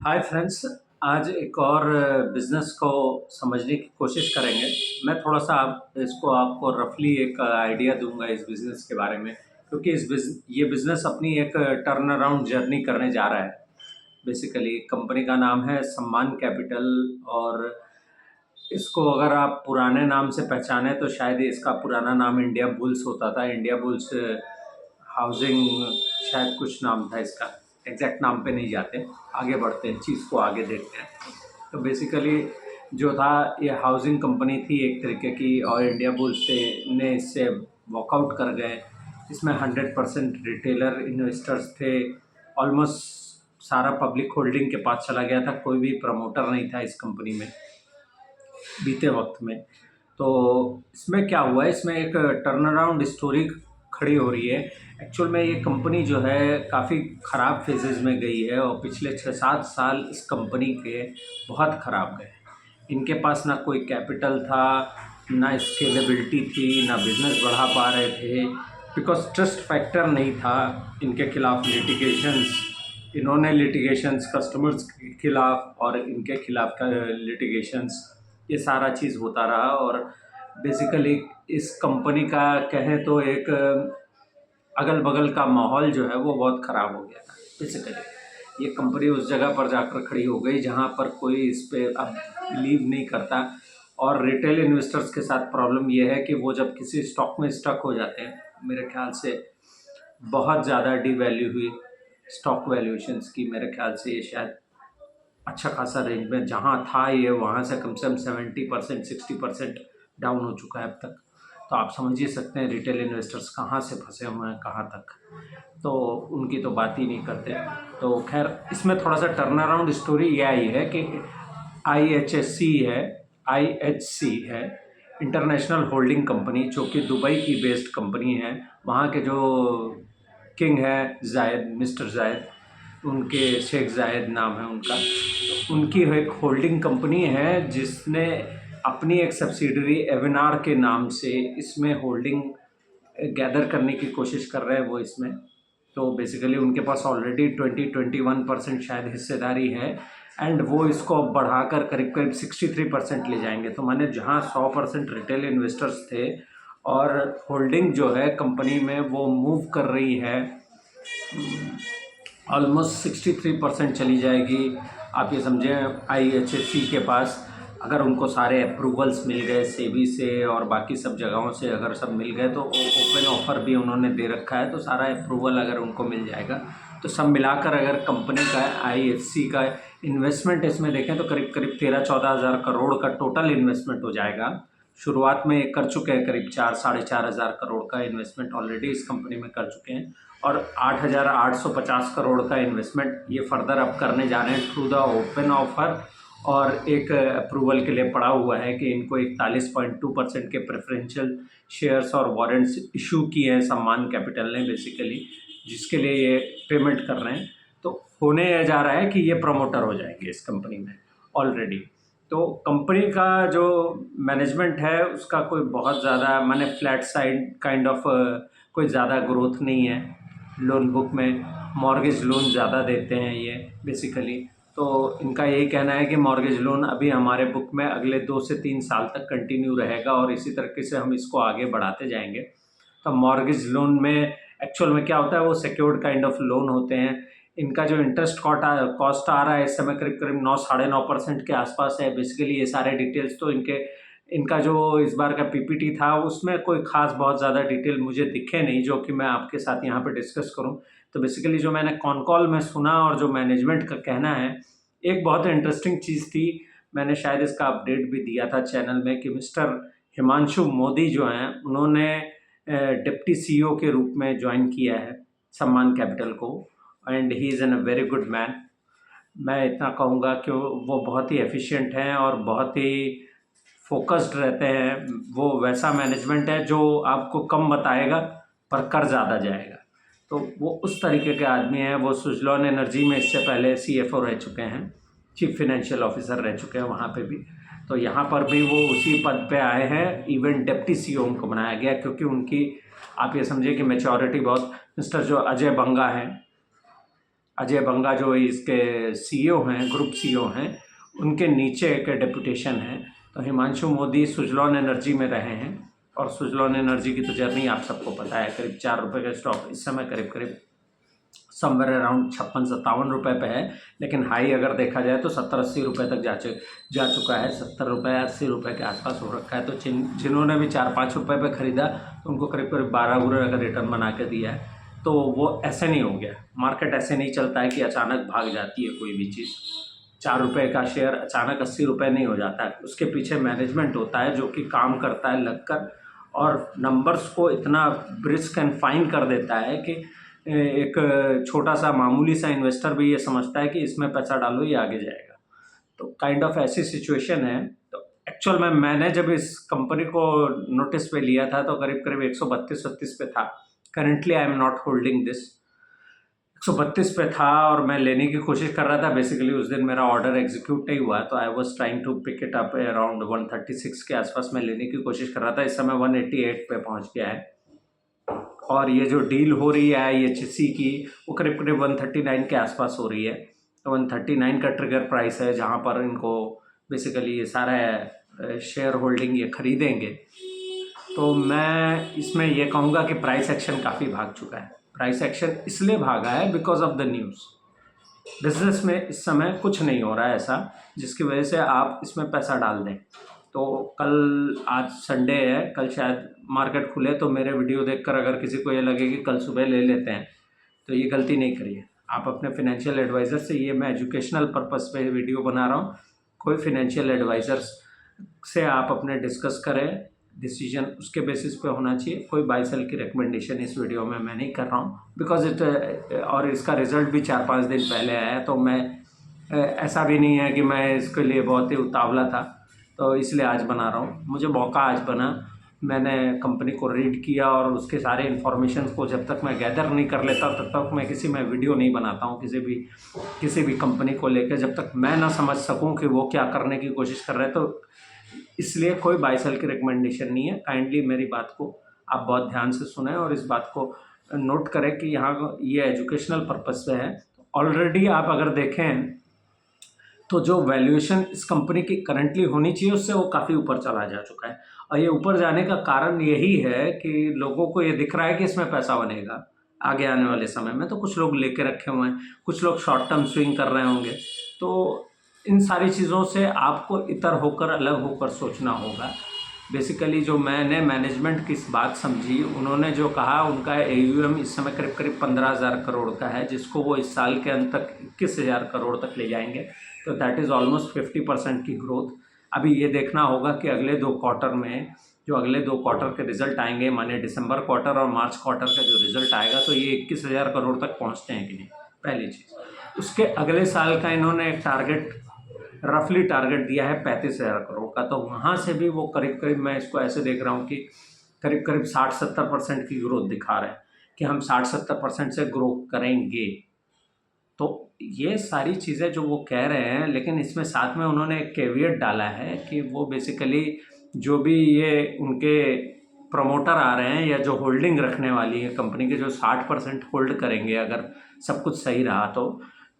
Hi friends. आज एक और बिज़नेस को समझने की कोशिश करेंगे। मैं थोड़ा-सा आप इसको आपको रफ़ली एक आइडिया दूँगा इस बिज़नेस के बारे में, क्योंकि ये बिज़नेस अपनी एक टर्न अराउंड जर्नी करने जा रहा है। बेसिकली कंपनी का नाम है सम्मान कैपिटल। और इसको अगर आप पुराने नाम से पहचानें तो शायद इसका पुराना नाम इंडिया बुल्स होता था। इंडिया बुल्स हाउसिंग शायद कुछ नाम था इसका। एग्जैक्ट नाम पे नहीं जाते, आगे बढ़ते हैं, चीज़ को आगे देखते हैं। तो बेसिकली जो था, ये हाउसिंग कंपनी थी एक तरीके की, और इंडिया बुल्स से ने इससे वॉकआउट कर गए। इसमें 100% रिटेलर इन्वेस्टर्स थे। ऑलमोस्ट सारा पब्लिक होल्डिंग के पास चला गया था, कोई भी प्रमोटर नहीं था इस कंपनी में बीते वक्त में। तो इसमें क्या हुआ है, इसमें एक टर्न अराउंड स्टोरी खड़ी हो रही है। एक्चुअल में ये कंपनी जो है काफ़ी ख़राब फेजेज़ में गई है, और पिछले 6-7 साल इस कंपनी के बहुत ख़राब गए। इनके पास ना कोई कैपिटल था, ना स्केलेबिलिटी थी, ना बिज़नेस बढ़ा पा रहे थे, बिकॉज़ ट्रस्ट फैक्टर नहीं था। इनके खिलाफ लिटिगेशंस, इन्होंने लिटिगेशंस कस्टमर्स के खिलाफ और इनके खिलाफ का लिटिगेशंस, ये सारा चीज़ होता रहा। और बेसिकली इस कंपनी का कहें तो एक अगल-बगल का माहौल जो है वो बहुत ख़राब हो गया था। बेसिकली ये कंपनी उस जगह पर जाकर खड़ी हो गई जहाँ पर कोई इस पे अब बिलीव नहीं करता। और रिटेल इन्वेस्टर्स के साथ प्रॉब्लम ये है कि वो जब किसी स्टॉक में स्टक हो जाते हैं, मेरे ख़्याल से बहुत ज़्यादा डीवैल्यू हुई स्टॉक वैल्यूएशंस की। मेरे ख़्याल से ये शायद अच्छा खासा रेंज में जहाँ था, ये वहाँ से कम 70% 60% डाउन हो चुका है अब तक। तो आप समझ ही सकते हैं रिटेल इन्वेस्टर्स कहाँ से फंसे हुए हैं, कहाँ तक। तो उनकी तो बात ही नहीं करते। तो खैर, इसमें थोड़ा सा टर्न अराउंड स्टोरी ये आई है कि IHC है इंटरनेशनल होल्डिंग कंपनी, जो कि दुबई की बेस्ड कंपनी है। वहाँ के जो किंग है जायद, मिस्टर जायद, उनके शेख जायद नाम है उनका। तो उनकी एक होल्डिंग कंपनी है जिसने अपनी एक सब्सिडरी एविनार के नाम से इसमें होल्डिंग गैदर करने की कोशिश कर रहे हैं वो इसमें। तो बेसिकली उनके पास ऑलरेडी 20-21% शायद हिस्सेदारी है, एंड वो इसको अब बढ़ाकर करीब करीब 63% ले जाएंगे। तो माने जहाँ 100% रिटेल इन्वेस्टर्स थे, और होल्डिंग जो है कंपनी में वो मूव कर रही है, ऑलमोस्ट 63% चली जाएगी। आप ये समझें IHSC के पास अगर उनको सारे अप्रूवल्स मिल गए सेबी से और बाकी सब जगहों से, अगर सब मिल गए, तो ओपन ऑफ़र भी उन्होंने दे रखा है, तो सारा अप्रूवल अगर उनको मिल जाएगा, तो सब मिलाकर अगर कंपनी का IHC का इन्वेस्टमेंट इसमें देखें तो करीब करीब 13-14 हज़ार करोड़ का टोटल इन्वेस्टमेंट हो जाएगा। शुरुआत में कर चुके हैं, करीब 4-4.5 हज़ार करोड़ का इन्वेस्टमेंट ऑलरेडी इस कंपनी में कर चुके हैं, और 8,850 करोड़ का इन्वेस्टमेंट ये फर्दर अब करने जा रहे हैं थ्रू द ओपन ऑफर। और एक अप्रूवल के लिए पड़ा हुआ है कि इनको 41.2% के प्रेफरेंशियल शेयर्स और वारंट्स इशू किए हैं सम्मान कैपिटल ने बेसिकली, जिसके लिए ये पेमेंट कर रहे हैं। तो होने जा रहा है कि ये प्रमोटर हो जाएंगे इस कंपनी में ऑलरेडी। तो कंपनी का जो मैनेजमेंट है उसका कोई बहुत ज़्यादा माने फ्लैट साइड काइंड ऑफ कोई ज़्यादा ग्रोथ नहीं है। लोन बुक में मॉर्गेज लोन ज़्यादा देते हैं ये बेसिकली। तो इनका यही कहना है कि मॉर्गेज लोन अभी हमारे बुक में अगले 2 से 3 साल तक कंटिन्यू रहेगा, और इसी तरीके से हम इसको आगे बढ़ाते जाएंगे। तो मॉर्गेज लोन में एक्चुअल में क्या होता है, वो सिक्योर्ड काइंड ऑफ लोन होते हैं। इनका जो इंटरेस्ट कॉस्ट आ रहा है इस समय करीब करीब 9-9.5% के आसपास है। बेसिकली ये सारे डिटेल्स तो इनका जो इस बार का PPT था उसमें कोई ख़ास बहुत ज़्यादा डिटेल मुझे दिखे नहीं, जो कि मैं आपके साथ यहाँ पे डिस्कस करूँ। तो बेसिकली जो मैंने कॉन कॉल में सुना और जो मैनेजमेंट का कहना है, एक बहुत इंटरेस्टिंग चीज़ थी। मैंने शायद इसका अपडेट भी दिया था चैनल में कि मिस्टर हिमांशु मोदी जो हैं, उन्होंने डिप्टी CEO के रूप में ज्वाइन किया है सम्मान कैपिटल को, and he is an a very good man. मैं इतना कहूँगा कि वो बहुत ही एफिशिएंट हैं और बहुत ही फोकस्ड रहते हैं। वो वैसा मैनेजमेंट है जो आपको कम बताएगा पर कर ज़्यादा जाएगा। तो वो उस तरीके के आदमी हैं। वो सुजलॉन एनर्जी में इससे पहले CFO रह चुके हैं, चीफ फाइनेंशियल ऑफिसर रह चुके हैं वहाँ पे भी। तो यहाँ पर भी वो उसी पद पे आए हैं। इवन डिप्टी CEO उनको बनाया गया, क्योंकि उनकी आप ये समझिए कि मैच्योरिटी बहुत, मिस्टर जो अजय बंगा हैं, अजय बंगा जो इसके सीईओ हैं, ग्रुप सीईओ हैं, उनके नीचे एक डेपुटेशन है। तो हिमांशु मोदी सुजलॉन एनर्जी में रहे हैं, और सुजलॉन एनर्जी की तो जर्नी आप सबको पता है। करीब 4 रुपये का स्टॉक इस समय करीब समवेयर अराउंड 56-57 रुपये पे है, लेकिन हाई अगर देखा जाए तो 70-80 रुपये तक जा चुका है। 70 रुपये 80 रुपये के आसपास हो रखा है। तो जिन्होंने भी 4-5 रुपये पे ख़रीदा तो उनको करीब 12 रुपये का रिटर्न बना के दिया है। तो वो ऐसे नहीं हो गया, मार्केट ऐसे नहीं चलता है कि अचानक भाग जाती है कोई भी चीज़। 4 रुपये का शेयर अचानक 80 रुपये नहीं हो जाता है, उसके पीछे मैनेजमेंट होता है जो कि काम करता है लगकर, और नंबर्स को इतना ब्रिस्क एंड फाइन कर देता है कि एक छोटा सा मामूली सा इन्वेस्टर भी ये समझता है कि इसमें पैसा डालो ये आगे जाएगा। तो काइंड ऑफ ऐसी सिचुएशन है। तो एक्चुअल में मैंने जब इस कंपनी को नोटिस पे लिया था तो करीब 132-32 पे था। Currently I am not holding this. 132 पे था और मैं लेने की कोशिश कर रहा था। बेसिकली उस दिन मेरा ऑर्डर एग्जीक्यूट नहीं हुआ, तो I was trying to pick it up around 136 के आसपास मैं लेने की कोशिश कर रहा था। इस समय 188 पे पहुंच गया है, और ये जो डील हो रही है IHC की वो करीब 139 के आसपास हो रही है। तो 139 का ट्रिगर प्राइस है जहाँ पर इनको बेसिकली ये सारा शेयर होल्डिंग ये खरीदेंगे। तो मैं इसमें ये कहूँगा कि प्राइस एक्शन काफ़ी भाग चुका है। प्राइस एक्शन इसलिए भागा है because of the news. Business में इस समय कुछ नहीं हो रहा है ऐसा जिसकी वजह से आप इसमें पैसा डाल दें। तो कल, आज संडे है, कल शायद मार्केट खुले तो मेरे वीडियो देखकर अगर किसी को ये लगे कि कल सुबह ले लेते हैं तो ये गलती नहीं करिए। आप अपने फिनेंशियल एडवाइज़र से, ये मैं एजुकेशनल पर्पस पे वीडियो बना रहा हूँ, कोई फिनेंशियल एडवाइज़र्स से आप अपने डिस्कस करें, डिसीजन उसके बेसिस पे होना चाहिए। कोई बाई सेल की रिकमेंडेशन इस वीडियो में मैं नहीं कर रहा हूँ बिकॉज और इसका रिज़ल्ट भी 4-5 दिन पहले आया है। तो मैं ऐसा भी नहीं है कि मैं इसके लिए बहुत ही उतावला था, तो इसलिए आज बना रहा हूँ। मुझे मौका आज बना, मैंने कंपनी को रीड किया और उसके सारे इन्फॉर्मेशन को जब तक मैं गैदर नहीं कर लेता तब तक मैं वीडियो नहीं बनाता हूँ किसी भी कंपनी को लेकर, जब तक मैं ना समझ सकूँ कि वो क्या करने की कोशिश कर रहे हैं। तो इसलिए कोई बाई सेल की रिकमेंडेशन नहीं है। काइंडली मेरी बात को आप बहुत ध्यान से सुने और इस बात को नोट करें कि यहाँ ये एजुकेशनल पर्पस पे है। ऑलरेडी आप अगर देखें तो जो वैल्यूएशन इस कंपनी की करंटली होनी चाहिए उससे वो काफ़ी ऊपर चला जा चुका है। और ये ऊपर जाने का कारण यही है कि लोगों को ये दिख रहा है कि इसमें पैसा बनेगा आगे आने वाले समय में। तो कुछ लोग लेके रखे हुए हैं, कुछ लोग शॉर्ट टर्म स्विंग कर रहे होंगे। तो इन सारी चीज़ों से आपको इतर होकर, अलग होकर सोचना होगा। बेसिकली जो मैंने मैनेजमेंट की बात समझी, उन्होंने जो कहा, उनका AUM इस समय करीब 15,000 करोड़ का है, जिसको वो इस साल के अंत तक 21,000 करोड़ तक ले जाएंगे। तो दैट इज़ ऑलमोस्ट 50% की ग्रोथ। अभी ये देखना होगा कि अगले 2 क्वार्टर में, जो अगले 2 क्वार्टर के रिजल्ट आएंगे, माने दिसंबर क्वार्टर और मार्च क्वार्टर का जो रिजल्ट आएगा, तो ये 21,000 करोड़ तक पहुँचते हैं कि नहीं, पहली चीज़। उसके अगले साल का इन्होंने एक रफली टारगेट दिया है 35,000 करोड़ का। तो वहाँ से भी वो करीब मैं इसको ऐसे देख रहा हूँ कि करीब 60-70% की ग्रोथ दिखा रहे हैं कि हम 60-70% से ग्रो करेंगे। तो ये सारी चीज़ें जो वो कह रहे हैं, लेकिन इसमें साथ में उन्होंने एक कैवियट डाला है कि वो बेसिकली जो भी ये उनके प्रमोटर आ रहे हैं या जो होल्डिंग रखने वाली है कंपनी के, जो 60% होल्ड करेंगे अगर सब कुछ सही रहा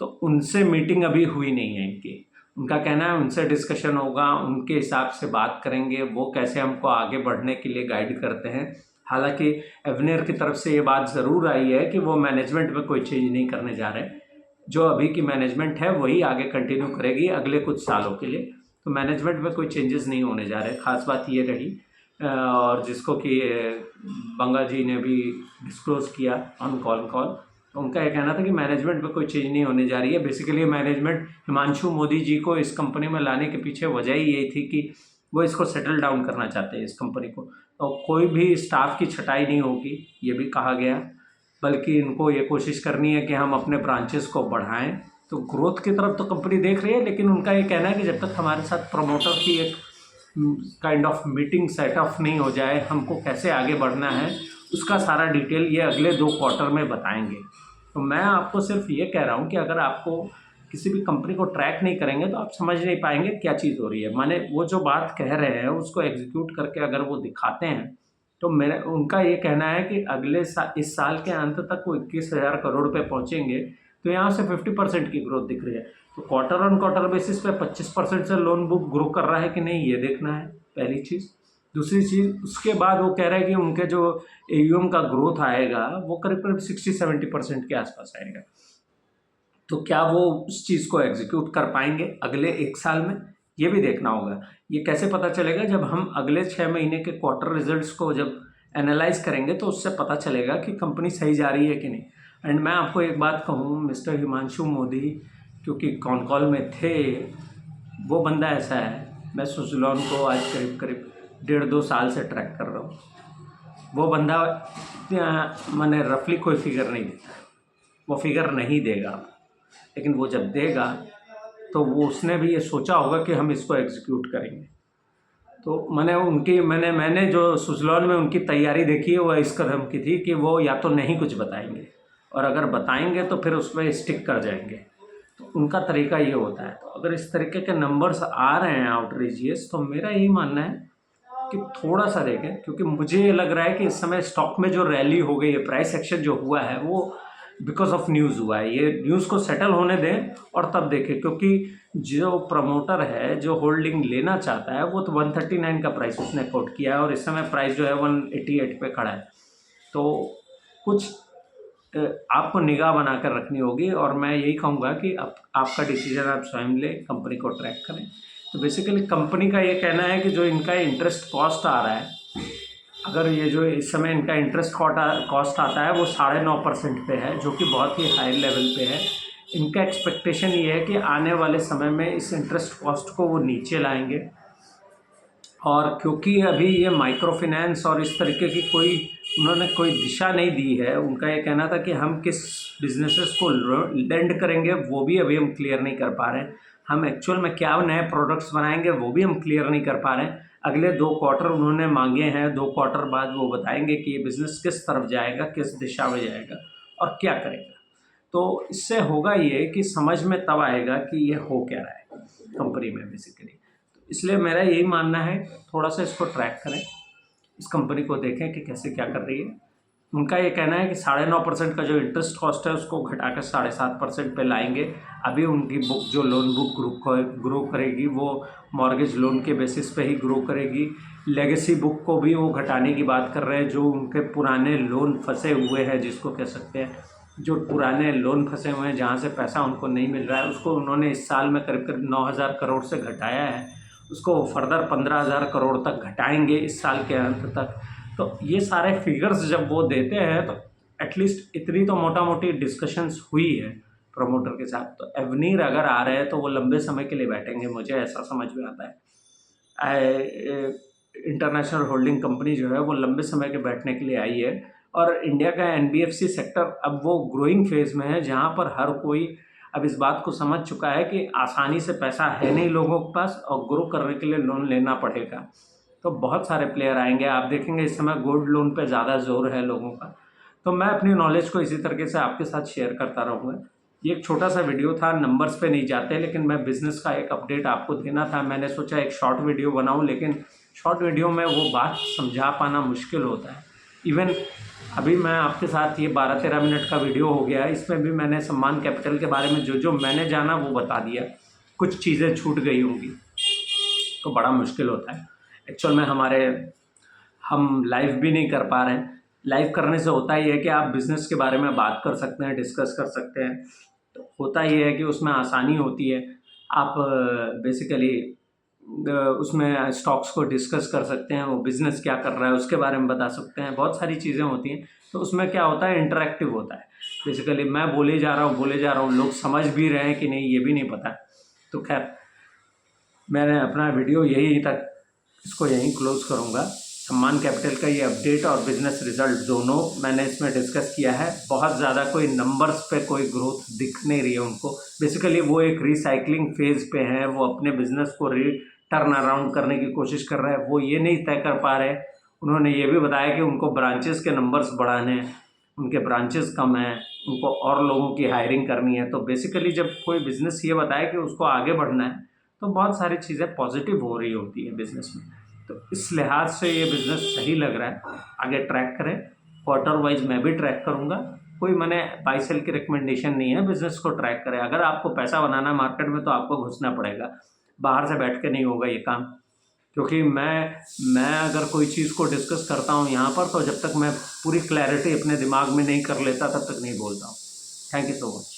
तो उनसे मीटिंग अभी हुई नहीं है इनकी। उनका कहना है उनसे डिस्कशन होगा, उनके हिसाब से बात करेंगे, वो कैसे हमको आगे बढ़ने के लिए गाइड करते हैं। हालांकि एवनेयर की तरफ से ये बात ज़रूर आई है कि वो मैनेजमेंट में कोई चेंज नहीं करने जा रहे। जो अभी की मैनेजमेंट है वही आगे कंटिन्यू करेगी अगले कुछ सालों के लिए। तो मैनेजमेंट में कोई चेंजेस नहीं होने जा रहे। ख़ास बात ये रही, और जिसको कि बंगा जी ने भी डिस्क्लोज़ किया ऑन कॉल, उनका ये कहना था कि मैनेजमेंट में कोई चेंज नहीं होने जा रही है। बेसिकली मैनेजमेंट हिमांशु मोदी जी को इस कंपनी में लाने के पीछे वजह ही यही थी कि वो इसको सेटल डाउन करना चाहते हैं, इस कंपनी को। तो कोई भी स्टाफ की छटाई नहीं होगी, ये भी कहा गया, बल्कि इनको ये कोशिश करनी है कि हम अपने ब्रांचेस को बढ़ाएं। तो ग्रोथ की तरफ तो कंपनी देख रही है, लेकिन उनका ये कहना है कि जब तक हमारे साथ प्रमोटर की एक काइंड ऑफ मीटिंग सेटअप नहीं हो जाए, हमको कैसे आगे बढ़ना है उसका सारा डिटेल ये अगले 2 क्वार्टर में बताएंगे। तो मैं आपको सिर्फ ये कह रहा हूँ कि अगर आपको किसी भी कंपनी को ट्रैक नहीं करेंगे तो आप समझ नहीं पाएंगे क्या चीज़ हो रही है। माने वो जो बात कह रहे हैं उसको एग्जीक्यूट करके अगर वो दिखाते हैं तो उनका ये कहना है कि इस साल के अंत तक वो 21,000 करोड़ पे पहुँचेंगे। तो यहाँ से 50% की ग्रोथ दिख रही है। तो क्वार्टर ऑन क्वार्टर बेसिस पे 25% से लोन बुक ग्रो कर रहा है कि नहीं, ये देखना है पहली चीज़। दूसरी चीज़, उसके बाद वो कह रहा है कि उनके जो AUM का ग्रोथ आएगा वो करीब करीब 60-70% के आसपास आएगा। तो क्या वो उस चीज़ को एग्जीक्यूट कर पाएंगे अगले 1 साल में, ये भी देखना होगा। ये कैसे पता चलेगा, जब हम अगले 6 महीने के क्वार्टर रिजल्ट्स को जब एनालाइज करेंगे तो उससे पता चलेगा कि कंपनी सही जा रही है कि नहीं। एंड मैं आपको एक बात कहूँ, मिस्टर हिमांशु मोदी क्योंकि कॉन कॉल में थे, वो बंदा ऐसा है, मैं सुज़लोन को आज करीब करीब 1.5-2 साल से ट्रैक कर रहा हूँ। वो बंदा मैंने रफली कोई फिगर नहीं देता, वो फिगर नहीं देगा, लेकिन वो जब देगा तो वो उसने भी ये सोचा होगा कि हम इसको एग्जीक्यूट करेंगे। तो मैंने जो सुज़लोन में उनकी तैयारी देखी है वो इस कदम की थी कि वो या तो नहीं कुछ बताएंगे, और अगर बताएंगे तो फिर उसमें स्टिक कर जाएंगे। तो उनका तरीका ये होता है। तो अगर इस तरीके के नंबर्स आ रहे हैं आउटरीचियस, तो मेरा यही मानना है कि थोड़ा सा देखें, क्योंकि मुझे ये लग रहा है कि इस समय स्टॉक में जो रैली हो गई है, प्राइस एक्शन जो हुआ है, वो बिकॉज ऑफ न्यूज़ हुआ है। ये न्यूज़ को सेटल होने दें और तब देखें, क्योंकि जो प्रमोटर है जो होल्डिंग लेना चाहता है वो तो 139 का प्राइस उसने कोट किया है, और इस समय प्राइस जो है 188 पे खड़ा है। तो कुछ आपको निगाह बनाकर रखनी होगी, और मैं यही कहूँगा कि आपका डिसीजन आप स्वयं लें, कंपनी को ट्रैक करें। तो बेसिकली कंपनी का ये कहना है कि जो इनका इंटरेस्ट कॉस्ट आ रहा है, अगर ये जो इस समय इनका इंटरेस्ट कॉस्ट आता है वो 9.5% पे है, जो कि बहुत ही हाई लेवल पे है। इनका एक्सपेक्टेशन ये है कि आने वाले समय में इस इंटरेस्ट कॉस्ट को वो नीचे लाएंगे, और क्योंकि अभी ये माइक्रो फाइनेंस और इस तरीके की उन्होंने कोई दिशा नहीं दी है। उनका ये कहना था कि हम किस बिजनेसेस को लेंड करेंगे वो भी अभी हम क्लियर नहीं कर पा रहे हैं, हम एक्चुअल में क्या नए प्रोडक्ट्स बनाएंगे वो भी हम क्लियर नहीं कर पा रहे हैं। अगले 2 क्वार्टर उन्होंने मांगे हैं, 2 क्वार्टर बाद वो बताएंगे कि ये बिज़नेस किस तरफ जाएगा, किस दिशा में जाएगा और क्या करेगा। तो इससे होगा ये कि समझ में तब आएगा कि ये हो क्या रहा है कंपनी में बेसिकली। इसलिए मेरा यही मानना है, थोड़ा सा इसको ट्रैक करें, इस कंपनी को देखें कि कैसे क्या कर रही है। उनका ये कहना है कि 9.5% का जो इंटरेस्ट कॉस्ट है उसको घटाकर 7.5% पे लाएंगे। अभी उनकी बुक जो लोन बुक ग्रो करेगी वो मॉर्गेज लोन के बेसिस पे ही ग्रो करेगी। लेगेसी बुक को भी वो घटाने की बात कर रहे हैं, जो उनके पुराने लोन फंसे हुए हैं, जिसको कह सकते हैं जो पुराने लोन फंसे हुए हैं जहाँ से पैसा उनको नहीं मिल रहा है, उसको उन्होंने इस साल में करीब करीब 9,000 करोड़ से घटाया है, उसको फर्दर 15,000 करोड़ तक घटाएंगे इस साल के अंत तक। तो ये सारे फिगर्स जब वो देते हैं तो एटलीस्ट इतनी तो मोटा मोटी डिस्कशंस हुई है प्रमोटर के साथ। तो एवनीर अगर आ रहे हैं तो वो लंबे समय के लिए बैठेंगे, मुझे ऐसा समझ में आता है। इंटरनेशनल होल्डिंग कंपनी जो है वो लंबे समय के बैठने के लिए आई है, और इंडिया का NBFC सेक्टर अब वो ग्रोइंग फेज़ में है, जहाँ पर हर कोई अब इस बात को समझ चुका है कि आसानी से पैसा है नहीं लोगों के पास, और ग्रो करने के लिए लोन लेना पड़ेगा। तो बहुत सारे प्लेयर आएंगे, आप देखेंगे इस समय गोल्ड लोन पे ज़्यादा जोर है लोगों का। तो मैं अपनी नॉलेज को इसी तरीके से आपके साथ शेयर करता रहूँगा। ये एक छोटा सा वीडियो था, नंबर्स पे नहीं जाते, लेकिन मैं बिज़नेस का एक अपडेट आपको देना था। मैंने सोचा एक शॉर्ट वीडियो बनाऊँ, लेकिन शॉर्ट वीडियो में वो बात समझा पाना मुश्किल होता है। इवन अभी मैं आपके साथ ये 12-13 मिनट का वीडियो हो गया, इसमें भी मैंने सम्मान कैपिटल के बारे में जो मैंने जाना वो बता दिया, कुछ चीज़ें छूट गई होंगी तो बड़ा मुश्किल होता है। एक्चुअल में हम लाइव भी नहीं कर पा रहे हैं। लाइव करने से होता ही है कि आप बिज़नेस के बारे में बात कर सकते हैं, डिस्कस कर सकते हैं, तो होता ही है कि उसमें आसानी होती है। आप बेसिकली उसमें स्टॉक्स को डिस्कस कर सकते हैं, वो बिज़नेस क्या कर रहा है उसके बारे में बता सकते हैं, बहुत सारी चीज़ें होती हैं। तो उसमें क्या होता है, इंटरेक्टिव होता है। बेसिकली मैं बोले जा रहा हूँ, लोग समझ भी रहे हैं कि नहीं ये भी नहीं पता। तो खैर मैंने अपना वीडियो इसको यहीं क्लोज़ करूँगा। सम्मान कैपिटल का ये अपडेट और बिज़नेस रिजल्ट दोनों मैंने इसमें डिस्कस किया है। बहुत ज़्यादा कोई नंबर्स पे कोई ग्रोथ दिख नहीं रही है उनको। बेसिकली वो एक रिसाइकलिंग फेज़ पे हैं, वो अपने बिज़नेस को टर्न अराउंड करने की कोशिश कर रहे हैं। वो ये नहीं तय कर पा रहे। उन्होंने ये भी बताया कि उनको ब्रांचेस के नंबर्स बढ़ाने हैं, उनके ब्रांचेस कम हैं, उनको और लोगों की हायरिंग करनी है। तो बेसिकली जब कोई बिज़नेस ये बताए कि उसको आगे बढ़ना है तो बहुत सारी चीज़ें पॉजिटिव हो रही होती है बिज़नेस में। तो इस लिहाज से ये बिज़नेस सही लग रहा है, आगे ट्रैक करें। क्वार्टर वाइज मैं भी ट्रैक करूँगा, कोई मैंने बाई सेल की रिकमेंडेशन नहीं है, बिजनेस को ट्रैक करें। अगर आपको पैसा बनाना है मार्केट में तो आपको घुसना पड़ेगा, बाहर से बैठ के नहीं होगा ये काम। क्योंकि मैं अगर कोई चीज़ को डिस्कस करता हूँ यहाँ पर, तो जब तक मैं पूरी क्लैरिटी अपने दिमाग में नहीं कर लेता तब तक नहीं बोलता हूँ। Thank you so much.